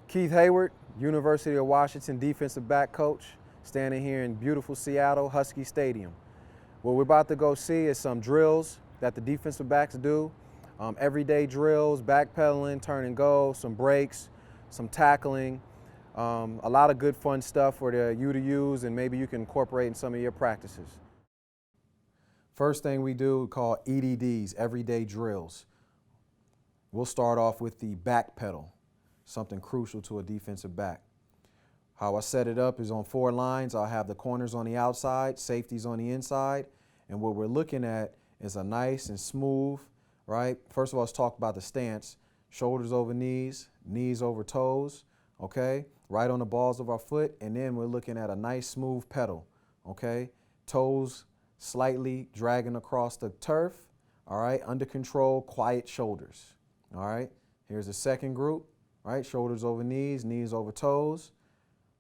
Keith Hayward, University of Washington defensive back coach, standing here in beautiful Seattle, Husky Stadium. What we're about to go see is some drills that the defensive backs do, everyday drills, backpedaling, turn and go, some breaks, some tackling, a lot of good fun stuff for you to use and maybe you can incorporate in some of your practices. First thing we do, we call EDDs, everyday drills. We'll start off with the back pedal, something crucial to a defensive back. How I set it up is on 4 lines. I'll have the corners on the outside, safeties on the inside, and what we're looking at is a nice and smooth, right? First of all, let's talk about the stance. Shoulders over knees, knees over toes, okay? Right on the balls of our foot, and then we're looking at a nice smooth pedal, okay? Toes slightly dragging across the turf, all right? Under control, quiet shoulders, all right? Here's the second group, right? Shoulders over knees, knees over toes,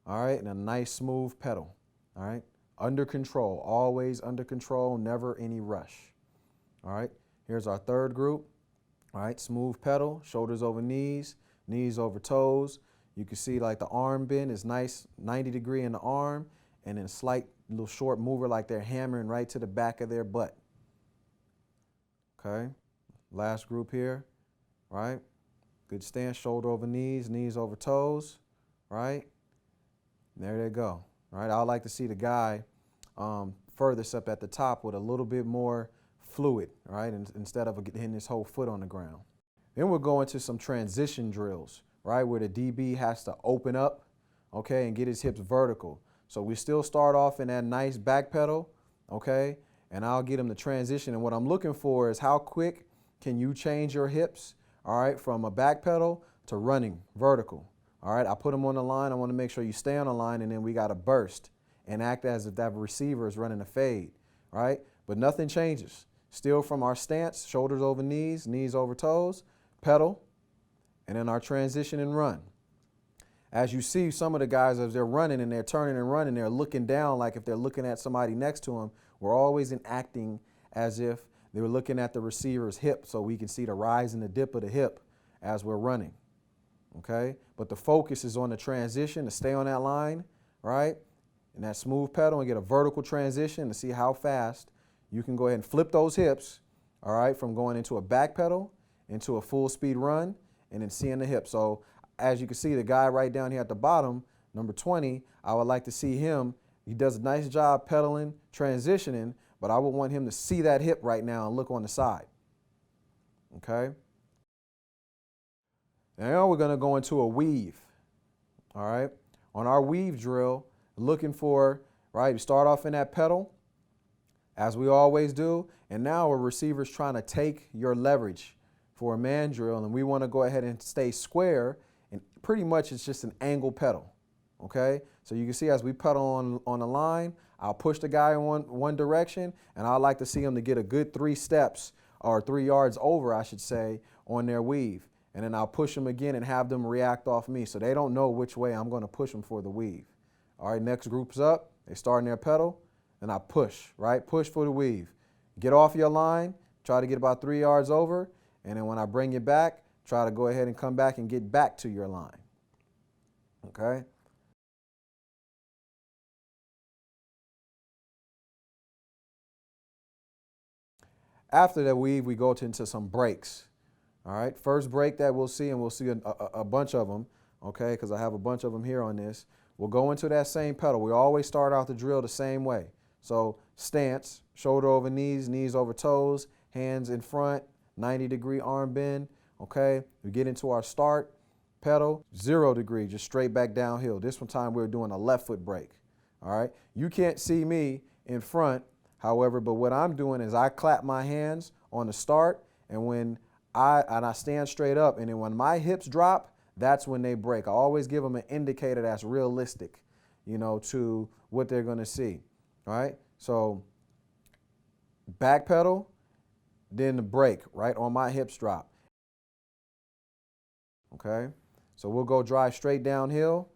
all right? And a nice smooth pedal, all right? Under control, always under control, never any rush, all right? Here's our third group, all right? Smooth pedal, shoulders over knees, knees over toes. You can see like the arm bend is nice, 90 degree in the arm, and then a slight little short mover like they're hammering right to the back of their butt. Okay, last group here, right? Good stance, shoulder over knees, knees over toes, right? There they go, all right? I like to see the guy furthest up at the top with a little bit more fluid, right? Instead of hitting his whole foot on the ground. Then we'll go into some transition drills, right? Where the DB has to open up, okay, and get his hips vertical. So we still start off in that nice back pedal, okay, and I'll get him to transition. And what I'm looking for is how quick can you change your hips, all right, from a back pedal to running vertical, all right? I put him on the line. I want to make sure you stay on the line, and then we got to burst and act as if that receiver is running a fade, right? But nothing changes. Still from our stance, shoulders over knees, knees over toes, pedal, and then our transition and run. As you see, some of the guys, as they're running and they're turning and running, they're looking down like if they're looking at somebody next to them. We're always acting as if they were looking at the receiver's hip so we can see the rise and the dip of the hip as we're running, okay? But the focus is on the transition, to stay on that line, right? And that smooth pedal and get a vertical transition to see how fast you can go ahead and flip those hips, all right, from going into a back pedal into a full speed run and then seeing the hip. So as you can see, the guy right down here at the bottom, number 20, I would like to see him. He does a nice job pedaling, transitioning, but I would want him to see that hip right now and look on the side, okay? Now we're going to go into a weave, all right? On our weave drill, looking for, right, you start off in that pedal, as we always do, and now a receiver's trying to take your leverage for a man drill, and we want to go ahead and stay square, and pretty much it's just an angle pedal, okay? So you can see as we pedal on the line, I'll push the guy in one direction, and I like to see him to get a good 3 steps, or 3 yards over, I should say, on their weave. And then I'll push them again and have them react off me so they don't know which way I'm going to push them for the weave. All right, next group's up. They start in their pedal, and I push, right? Push for the weave. Get off your line, try to get about 3 yards over, and then when I bring you back, try to go ahead and come back and get back to your line, okay? After the weave, we go into some breaks, all right? First break that we'll see, and we'll see a bunch of them, okay, because I have a bunch of them here on this. We'll go into that same pedal. We always start out the drill the same way. So stance, shoulder over knees, knees over toes, hands in front, 90-degree arm bend, okay? We get into our start, pedal, 0 degree, just straight back downhill. This one time we're doing a left foot break, all right? You can't see me in front, however, but what I'm doing is I clap my hands on the start, and when I stand straight up, and then when my hips drop, that's when they break. I always give them an indicator that's realistic, you know, to what they're going to see, all right? So back pedal, then the break, right, on my hips drop, okay? So we'll go drive straight downhill,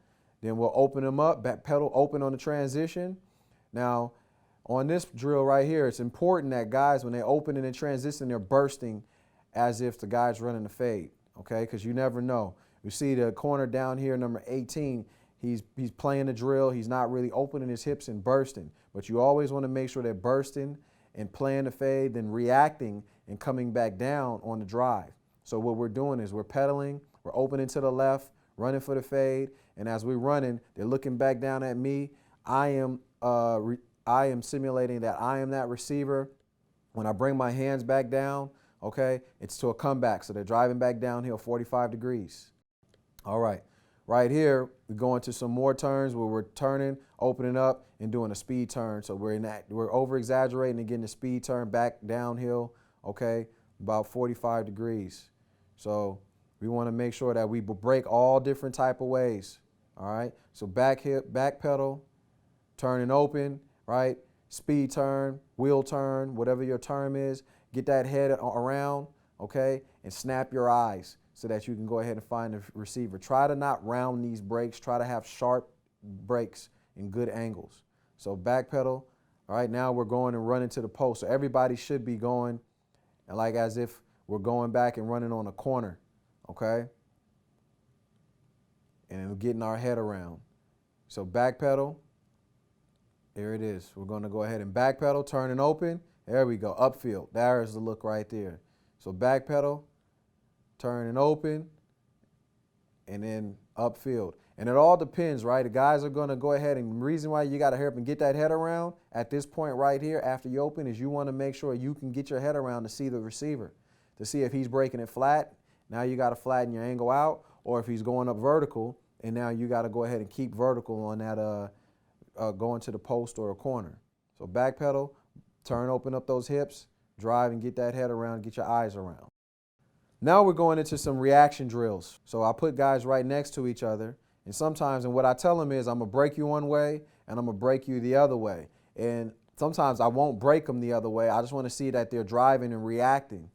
then we'll open them up, back pedal open on the transition. Now, on this drill right here, it's important that guys, when they open and they transition, they're bursting as if the guy's running a fade, okay? Because you never know. We see the corner down here, number 18, he's playing the drill. He's not really opening his hips and bursting. But you always want to make sure they're bursting and playing the fade, then reacting and coming back down on the drive. So what we're doing is we're pedaling, we're opening to the left, running for the fade, and as we're running, they're looking back down at me. I am simulating that I am that receiver. When I bring my hands back down, okay, it's to a comeback. So they're driving back downhill 45 degrees. All right. Right here, we go into some more turns where we're turning, opening up, and doing a speed turn. So we're over exaggerating and getting a speed turn back downhill, okay, about 45 degrees. So we want to make sure that we break all different type of ways. All right. So back hip, back pedal, turn and open, right? Speed turn, wheel turn, whatever your term is. Get that head around, okay, and snap your eyes so that you can go ahead and find the receiver. Try to not round these breaks. Try to have sharp breaks and good angles. So back pedal. All right, now we're going and running to the post. So everybody should be going and like as if we're going back and running on a corner, okay? And getting our head around. So back pedal. There it is. We're going to go ahead and back pedal, turn and open. There we go, upfield. There's the look right there. So back pedal, turn and open, and then upfield. And it all depends, right? The guys are going to go ahead, and the reason why you got to hurry up and get that head around at this point right here after you open is you want to make sure you can get your head around to see the receiver, to see if he's breaking it flat. Now you got to flatten your angle out, or if he's going up vertical, and now you got to go ahead and keep vertical on that going to the post or a corner. So back pedal, turn, open up those hips, drive and get that head around, get your eyes around. Now we're going into some reaction drills. So I put guys right next to each other, and sometimes, and what I tell them is I'm gonna break you one way and I'm gonna break you the other way. And sometimes I won't break them the other way. I just want to see that they're driving and reacting.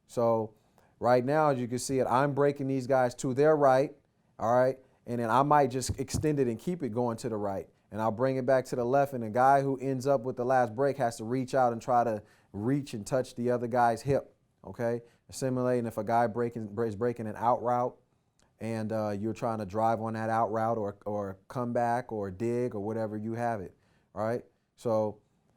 So right now, as you can see it, I'm breaking these guys to their right, all right? And then I might just extend it and keep it going to the right. And I'll bring it back to the left, and the guy who ends up with the last break has to reach out and try to reach and touch the other guy's hip, okay? Simulating if a guy is breaking an out route and you're trying to drive on that out route or come back or dig or whatever you have it, all right? So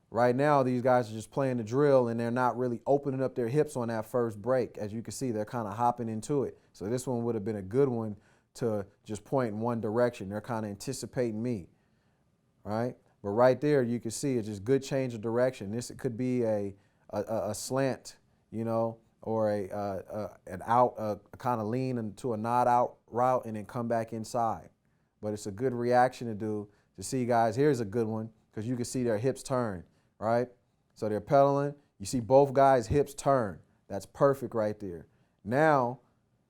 right now, these guys are just playing the drill, and they're not really opening up their hips on that first break. As you can see, they're kind of hopping into it. So this one would have been a good one to just point in one direction. They're kind of anticipating me. Right, but right there you can see it's just good change of direction. This could be a slant, you know, or an out, kind of lean into a not out route and then come back inside. But it's a good reaction to do to see guys. Here's a good one because you can see their hips turn, right? So they're pedaling. You see both guys' hips turn. That's perfect right there. Now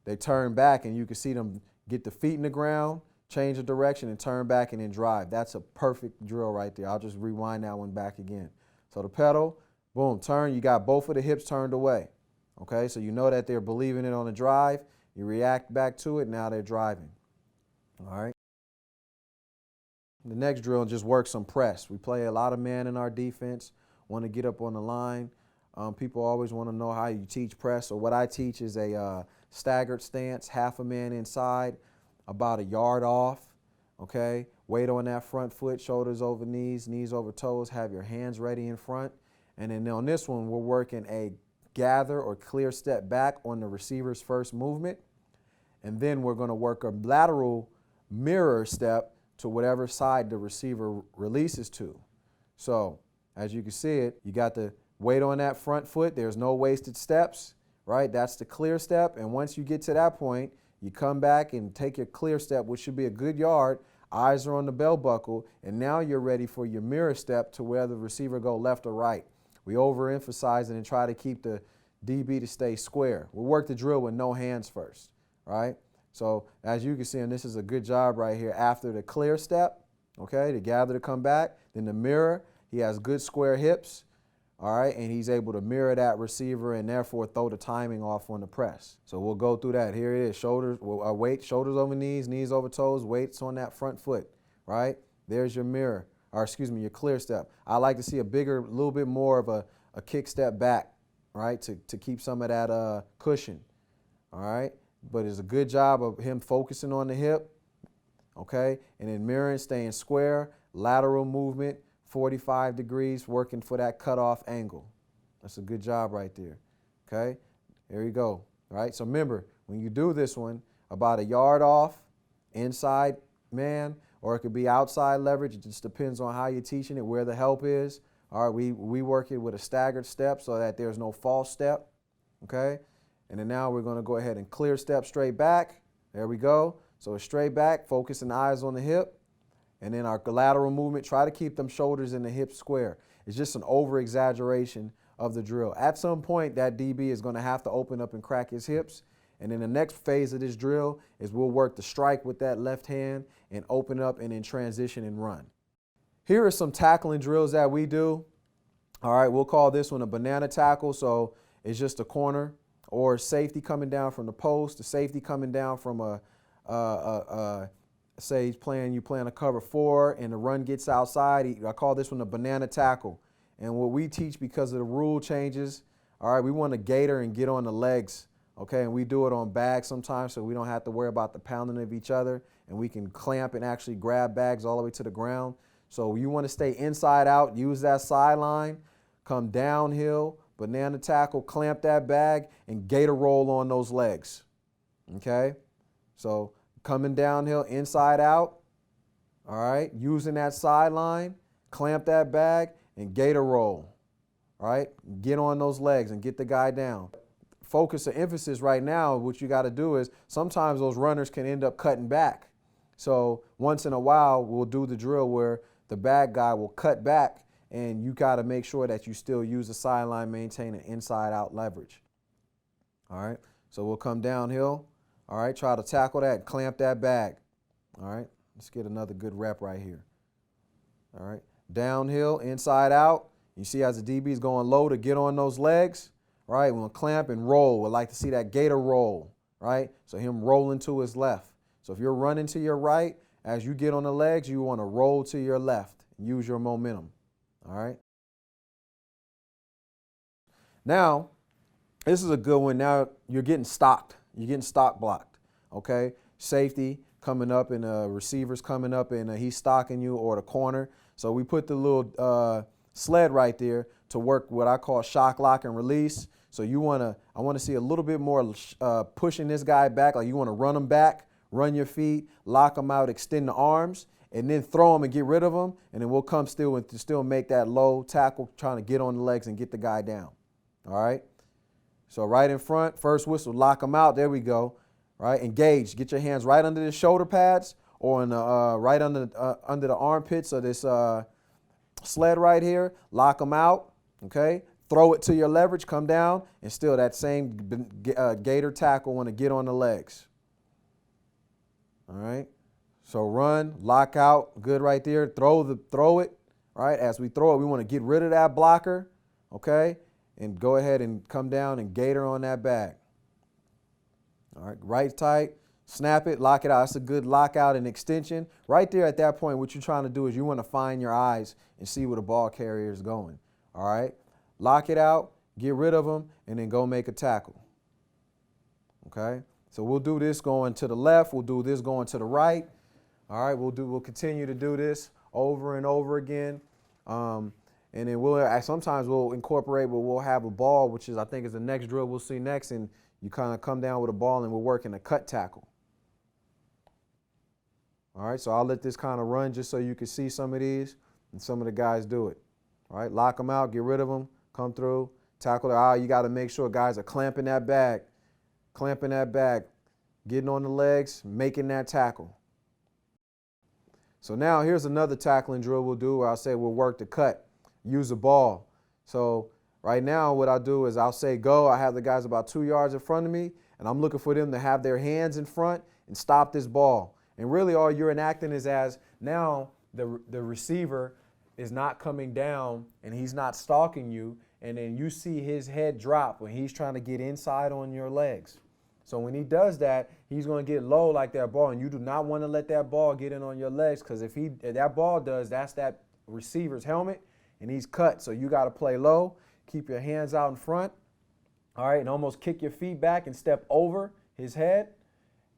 they turn back and you can see them get the feet in the ground, change the direction, and turn back and then drive. That's a perfect drill right there. I'll just rewind that one back again. So the pedal, boom, turn. You got both of the hips turned away. Okay, so you know that they're believing it on the drive. You react back to it. Now they're driving. All right. The next drill just works some press. We play a lot of man in our defense, want to get up on the line. People always want to know how you teach press. So what I teach is a staggered stance, half a man inside, about a yard off, okay? Weight on that front foot, shoulders over knees, knees over toes, have your hands ready in front. And then on this one, we're working a gather or clear step back on the receiver's first movement. And then we're gonna work a lateral mirror step to whatever side the receiver releases to. So as you can see it, you got the weight on that front foot. There's no wasted steps, right? That's the clear step. And once you get to that point, you come back and take your clear step, which should be a good yard. Eyes are on the belt buckle, and now you're ready for your mirror step to where the receiver go left or right. We overemphasize it and try to keep the DB to stay square. We work the drill with no hands first, right? So as you can see, and this is a good job right here, after the clear step, okay, to gather to come back, then the mirror, he has good square hips, all right, and he's able to mirror that receiver and therefore throw the timing off on the press. So we'll go through that. Here it is, shoulders, weight, shoulders over knees, knees over toes, weights on that front foot, right? There's your mirror, or excuse me, your clear step. I like to see a bigger, little bit more of a kick step back, right, to keep some of that cushion, all right? but it's a good job of him focusing on the hip, okay? And then mirroring, staying square, lateral movement, 45 degrees, working for that cutoff angle. That's a good job right there, okay? There you go, all right? So remember, when you do this one, about a yard off, inside man, or it could be outside leverage. It just depends on how you're teaching it, where the help is. All right, we work it with a staggered step so that there's no false step, okay? And then now we're gonna go ahead and clear step straight back. There we go. So it's straight back, focusing the eyes on the hip. And then our lateral movement, try to keep them shoulders and the hips square. It's just an over-exaggeration of the drill. At some point, that DB is gonna have to open up and crack his hips. And then the next phase of this drill is we'll work the strike with that left hand and open up and then transition and run. Here are some tackling drills that we do. All right, we'll call this one a banana tackle. So it's just a corner or safety coming down from the post, the safety coming down from say you playing a cover 4 and the run gets outside. I call this one a banana tackle. And what we teach, because of the rule changes, all right, we want to gator and get on the legs. Okay, and we do it on bags sometimes so we don't have to worry about the pounding of each other, and we can clamp and actually grab bags all the way to the ground. So you want to stay inside out, use that sideline, come downhill, banana tackle, clamp that bag, and gator roll on those legs. Okay, so coming downhill, inside out, all right, using that sideline, clamp that bag, and gator roll. All right, get on those legs and get the guy down. Focus or emphasis right now, what you got to do is sometimes those runners can end up cutting back. So once in a while, we'll do the drill where the bag guy will cut back, and you got to make sure that you still use the sideline, maintain an inside out leverage. All right, so we'll come downhill. All right, try to tackle that, clamp that bag. All right, let's get another good rep right here. All right, downhill, inside out. You see as the DB is going low to get on those legs. Right, we'll clamp and roll. We'd like to see that gator roll, right? So him rolling to his left. So if you're running to your right, as you get on the legs, you want to roll to your left. Use your momentum, all right? Now, this is a good one. Now you're getting stocked. You're getting stock blocked, okay? Safety coming up and receivers coming up and he's stocking you, or the corner. So we put the little sled right there to work what I call shock, lock, and release. So I want to see a little bit more pushing this guy back. Like you want to run him back, run your feet, lock him out, extend the arms, and then throw him and get rid of him. And then we'll come still and still make that low tackle, trying to get on the legs and get the guy down. All right. So right in front, first whistle, lock him out. There we go. Right. Engage. Get your hands right under the shoulder pads or in the, right under the armpits of this sled right here. Lock him out. Okay. Throw it to your leverage, come down, and still that same gator tackle, want to get on the legs. All right. So run, lock out, good right there. Throw it. All right. As we throw it, we want to get rid of that blocker. Okay. And go ahead and come down and gator on that bag. All right. Right tight. Snap it, lock it out. That's a good lockout and extension. Right there at that point, what you're trying to do is you want to find your eyes and see where the ball carrier is going. All right. Lock it out, get rid of them, and then go make a tackle. Okay? So we'll do this going to the left. We'll do this going to the right. All right, we'll continue to do this over and over again. And then sometimes we'll incorporate, but we'll have a ball, which is I think is the next drill we'll see next, and you kind of come down with a ball and we're working a cut tackle. All right, so I'll let this kind of run just so you can see some of these, and some of the guys do it. All right, lock them out, get rid of them. Come through, tackle their eye. You got to make sure guys are clamping that bag, getting on the legs, making that tackle. So now here's another tackling drill we'll do where I'll say we'll work the cut, use the ball. So right now what I'll do is I'll say go. I have the guys about 2 yards in front of me, and I'm looking for them to have their hands in front and stop this ball. And really all you're enacting is as now the receiver is not coming down and he's not stalking you, and then you see his head drop when he's trying to get inside on your legs. So when he does that, he's going to get low like that ball, and you do not want to let that ball get in on your legs, because if that ball does, that's that receiver's helmet, and he's cut. So you got to play low, keep your hands out in front, all right, and almost kick your feet back and step over his head.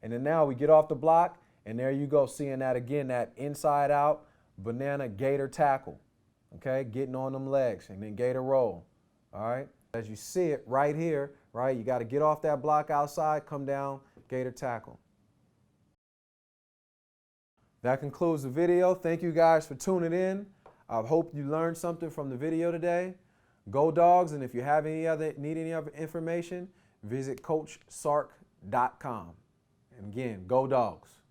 And then now we get off the block, and there you go, seeing that again, that inside out banana gator tackle, okay? Getting on them legs, and then gator roll, all right? As you see it right here, right, you got to get off that block outside, come down, gator tackle. That concludes the video. Thank you guys for tuning in. I hope you learned something from the video today. Go Dogs, and if you have need any other information, visit CoachSark.com. And again, go Dogs.